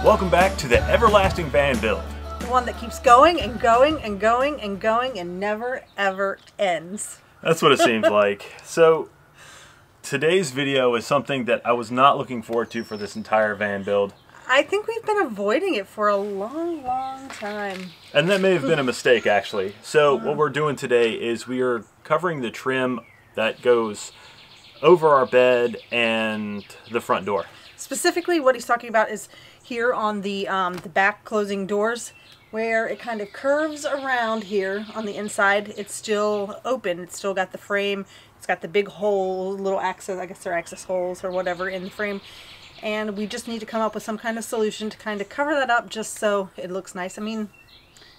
Welcome back to the everlasting van build. The one that keeps going and going and going and going and never ever ends. That's what it seems like. So today's video is something that I was not looking forward to for this entire van build. I think we've been avoiding it for a long time. And that may have been a mistake, actually. So what we're doing today is we are covering the trim that goes over our bed and the front door. Specifically, what he's talking about is here on the back closing doors, where it kind of curves around here on the inside. It's still open. It's still got the frame. It's got the big hole, little access, I guess they're access holes or whatever in the frame. And we just need to come up with some kind of solution to kind of cover that up just so it looks nice. I mean,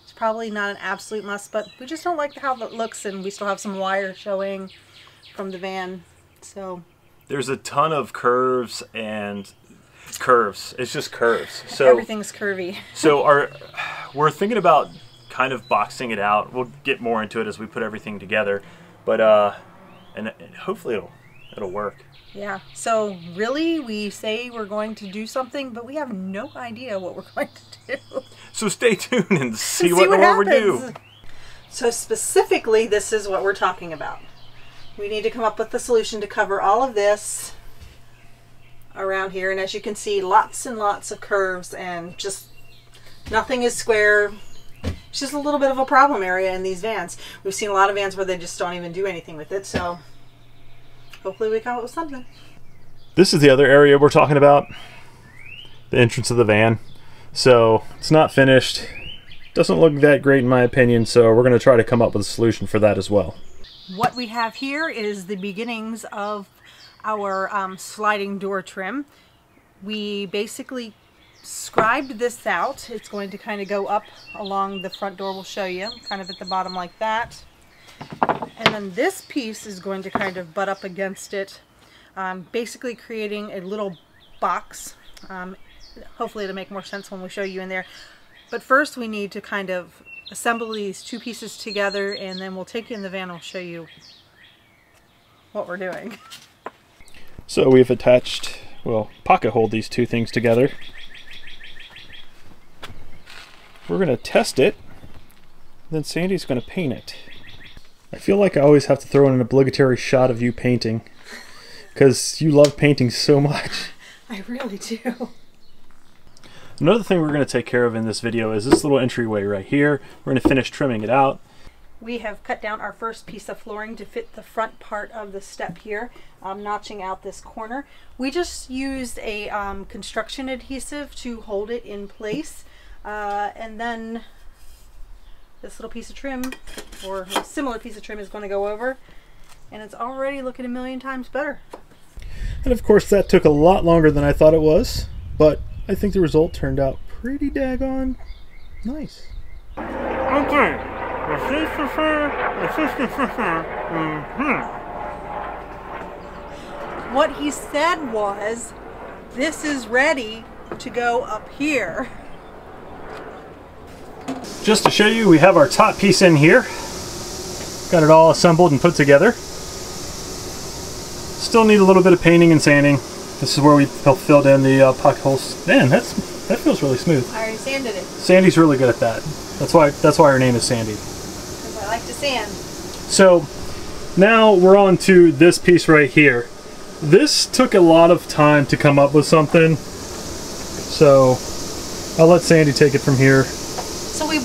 it's probably not an absolute must, but we just don't like how it looks, and we still have some wire showing from the van. So there's a ton of curves and curves. It's just curves. So everything's curvy. So we're thinking about kind of boxing it out. We'll get more into it as we put everything together, but and hopefully it'll work. Yeah, so really we say we're going to do something, but we have no idea what we're going to do. So stay tuned and see what we do. So specifically, this is what we're talking about. We need to come up with a solution to cover all of this around here, and as you can see, lots and lots of curves, and just nothing is square. It's just a little bit of a problem area in these vans. We've seen a lot of vans where they just don't even do anything with it, so hopefully we come up with something. This is the other area we're talking about, the entrance of the van. So it's not finished, doesn't look that great in my opinion, so we're going to try to come up with a solution for that as well. What we have here is the beginnings of our sliding door trim. We basically scribed this out. It's going to kind of go up along the front door. We'll show you, kind of at the bottom like that. And then this piece is going to kind of butt up against it, basically creating a little box. Hopefully it'll make more sense when we show you in there. But first we need to kind of assemble these two pieces together, and then we'll take you in the van and we'll show you what we're doing. So we've attached, well, pocket hold these two things together. We're going to test it, then Sandy's going to paint it. I feel like I always have to throw in an obligatory shot of you painting, because you love painting so much. I really do. Another thing we're going to take care of in this video is this little entryway right here. We're going to finish trimming it out. We have cut down our first piece of flooring to fit the front part of the step here, notching out this corner. We just used a construction adhesive to hold it in place, and then this little piece of trim, or a similar piece of trim, is going to go over, and it's already looking a million times better. And of course that took a lot longer than I thought it was, but I think the result turned out pretty daggone nice. Okay. What he said was, this is ready to go up here. Just to show you, we have our top piece in here. Got it all assembled and put together. Still need a little bit of painting and sanding. This is where we filled in the pocket holes. Man, that feels really smooth. I already sanded it. Sandy's really good at that. That's why her name is Sandy. Because I like to sand. So now we're on to this piece right here. This took a lot of time to come up with something, so I'll let Sandy take it from here. So we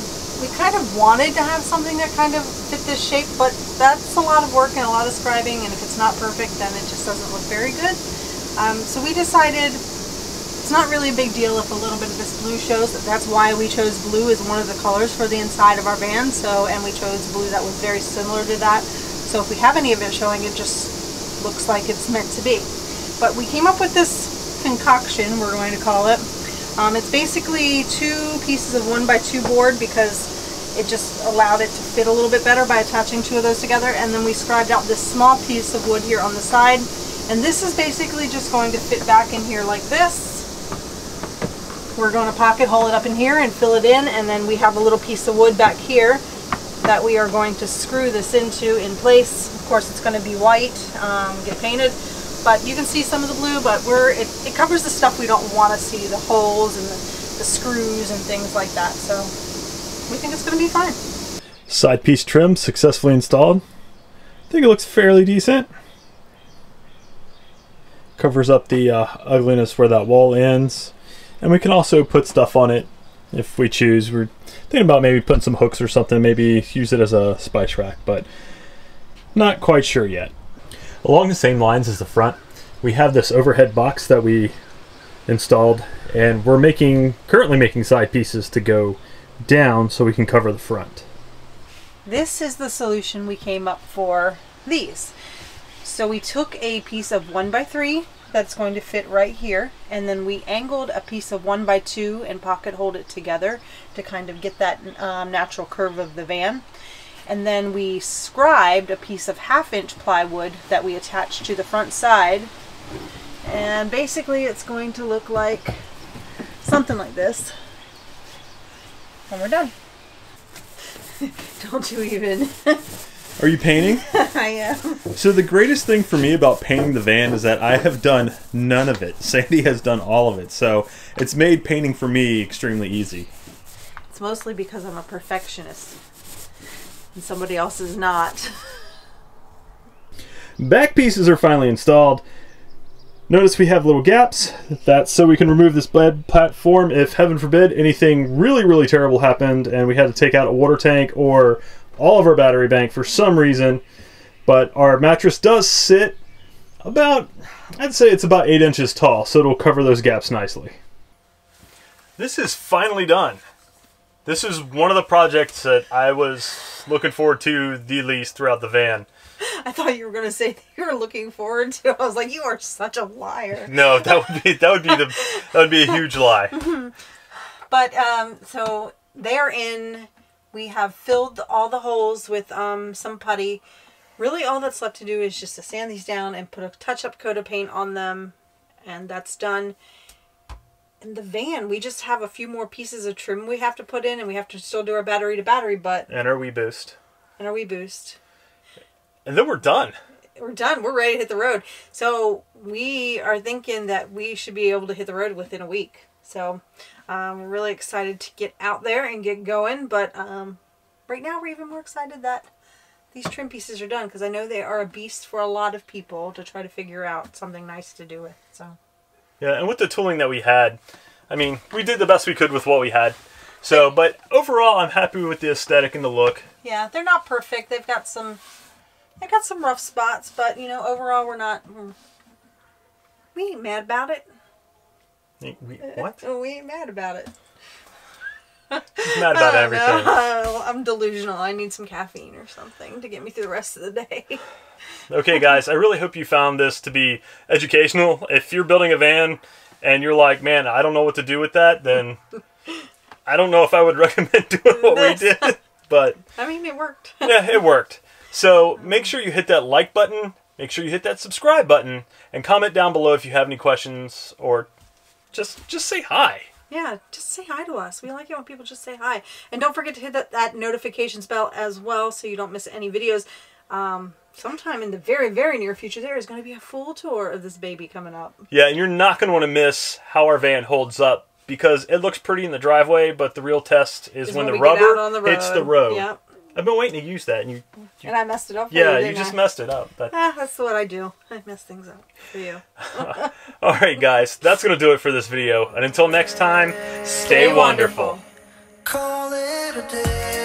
kind of wanted to have something that kind of fit this shape, but that's a lot of work and a lot of scribing, and if it's not perfect, then it just doesn't look very good. So we decided it's not really a big deal if a little bit of this blue shows. That's why we chose blue as one of the colors for the inside of our van. And we chose blue that was very similar to that. So if we have any of it showing, it just looks like it's meant to be. But we came up with this concoction, we're going to call it. It's basically two pieces of 1x2 board, because it just allowed it to fit a little bit better by attaching two of those together. And then we scribed out this small piece of wood here on the side. And this is basically just going to fit back in here like this. We're going to pocket hole it up in here and fill it in, and then we have a little piece of wood back here that we are going to screw this into in place. Of course, it's going to be white, get painted, but you can see some of the blue, but it covers the stuff we don't want to see, the holes and the screws and things like that. So we think it's going to be fine. Side piece trim successfully installed. I think it looks fairly decent. Covers up the ugliness where that wall ends. And we can also put stuff on it if we choose. We're thinking about maybe putting some hooks or something, maybe use it as a spice rack, but not quite sure yet. Along the same lines as the front, we have this overhead box that we installed, and we're currently making side pieces to go down so we can cover the front. This is the solution we came up for these. So we took a piece of 1x3 that's going to fit right here, and then we angled a piece of 1x2 and pocket hold it together to kind of get that natural curve of the van. And then we scribed a piece of 1/2-inch plywood that we attached to the front side, and basically it's going to look like something like this when we're done. Don't you even. Are you painting? I am. So the greatest thing for me about painting the van is that I have done none of it. Sandy has done all of it, so it's made painting for me extremely easy. It's mostly because I'm a perfectionist and somebody else is not. Back pieces are finally installed. Notice we have little gaps. That's so we can remove this bed platform if, heaven forbid, anything really, really terrible happened and we had to take out a water tank or all of our battery bank for some reason. But our mattress does sit about, I'd say it's about 8 inches tall, so it'll cover those gaps nicely. This is finally done. This is one of the projects that I was looking forward to the least throughout the van. I thought you were going to say you were looking forward to. I was like, you are such a liar. No, that would be a huge lie. But so they're in. We have filled all the holes with some putty. Really, all that's left to do is just to sand these down and put a touch-up coat of paint on them, and that's done. In the van, we just have a few more pieces of trim we have to put in, and we have to still do our battery to battery, but and our Wii Boost. And our Wii Boost. And then we're done. We're done. We're ready to hit the road. So we are thinking that we should be able to hit the road within a week. So we're really excited to get out there and get going. But right now we're even more excited that these trim pieces are done, because I know they are a beast for a lot of people to try to figure out something nice to do with. So yeah, and with the tooling that we had, I mean, we did the best we could with what we had. So, but overall, I'm happy with the aesthetic and the look. Yeah, they're not perfect. They've got some rough spots, but you know, overall, we ain't mad about it. What? We ain't mad about it. He's mad about everything. No, I'm delusional. I need some caffeine or something to get me through the rest of the day. Okay, guys, I really hope you found this to be educational. If you're building a van and you're like, man, I don't know what to do with that, then I don't know if I would recommend doing what we did. But I mean, it worked. Yeah, it worked. So make sure you hit that like button, make sure you hit that subscribe button, and comment down below if you have any questions, or just say hi. Yeah, just say hi to us. We like it when people just say hi. And don't forget to hit that notifications bell as well, so you don't miss any videos. Sometime in the very, very near future, there is going to be a full tour of this baby coming up. Yeah, and you're not going to want to miss how our van holds up, because it looks pretty in the driveway, but the real test is when the rubber hits the road. Yep. I've been waiting to use that, and and I messed it up for you. Yeah, you just messed it up. But that's what I do. I mess things up for you. All right, guys, that's going to do it for this video. And until next time, stay wonderful. Call it a day.